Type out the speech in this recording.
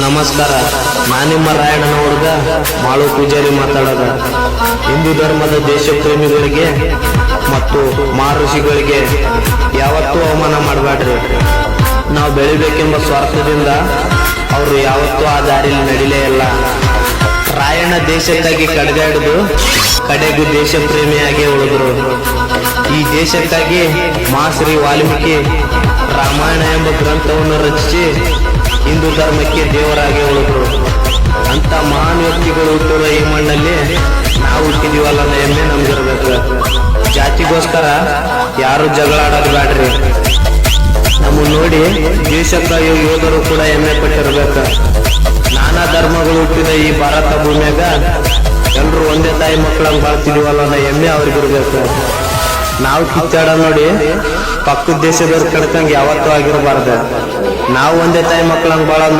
ನಮಸ್ಕಾರ, ನಾನಿಮ್ಮ ರಾಯಣ್ಣನ ಹುಡುಗ ಮಾಳು ಪೂಜಾರಿ ಮಾತಾಡೋದ. ಹಿಂದೂ ಧರ್ಮದ ದೇಶ ಪ್ರೇಮಿಗಳಿಗೆ ಮತ್ತು ಮಹರ್ಷಿಗಳಿಗೆ ಯಾವತ್ತೂ ಅವಮಾನ ಮಾಡಬೇಡ್ರಿ. ನಾವು ಬೆಳಿಬೇಕೆಂಬ ಸ್ವಾರ್ಥದಿಂದ ಅವರು ಯಾವತ್ತೂ ಆ ದಾರಿಯಲ್ಲಿ ನಡಿಲೇ ಇಲ್ಲ. ರಾಯಣ್ಣ ದೇಶಕ್ಕಾಗಿ ಕಡ್ಗಾಡಿದು ಕಡೆಗೂ ದೇಶ ಪ್ರೇಮಿಯಾಗಿ ಉಳಿದ್ರು. ಈ ದೇಶಕ್ಕಾಗಿ ಮಹಾಶ್ರೀ ವಾಲ್ಮೀಕಿ ರಾಮಾಯಣ ಎಂಬ ಗ್ರಂಥವನ್ನು ರಚಿಸಿ ಹಿಂದೂ ಧರ್ಮಕ್ಕೆ ದೇವರಾಗಿ ಉಳಿದ್ರು. ಅಂತ ಮಹಾನ್ ವ್ಯಕ್ತಿಗಳು ಹುಟ್ಟಿರುವ ಈ ಮಣ್ಣಲ್ಲಿ ನಾವು ಹುಟ್ಟಿದೀವಲ್ಲ ಅನ್ನೋ ಹೆಮ್ಮೆ ನಮ್ಗಿರ್ಬೇಕು. ಜಾತಿಗೋಸ್ಕರ ಯಾರು ಜಗಳ ಆಡೋದು ಬ್ಯಾಡ್ರಿ. ನಮ್ಮ ನೋಡಿ ದೇಶಕ್ಕಾಗಿ ಯೋಧರು ಕೂಡ ಹೆಮ್ಮೆ ಪಟ್ಟಿರ್ಬೇಕು. ನಾನಾ ಧರ್ಮಗಳು ಹುಟ್ಟಿದ ಈ ಭಾರತ ಭೂಮಿಯಾಗ ಎಲ್ರು ಒಂದೇ ತಾಯಿ ಮಕ್ಕಳಂಗ್ ಬಾಳ್ತಿದೀವಲ್ಲ ಅನ್ನೋ ಹೆಮ್ಮೆ ಅವ್ರಿಗಿರ್ಬೇಕು. ನಾವು ಕಿತ್ತಾಡ ನೋಡಿ ಪಕ್ಕದ ದೇಶದವ್ರು ಕಡ್ಕಂಗ್ ಯಾವತ್ತೂ ಆಗಿರಬಾರ್ದು. ನಾವು ಒಂದೇ ತಾಯಿ ಮಕ್ಕಳಂಗ್ ಬಾಳೋದ್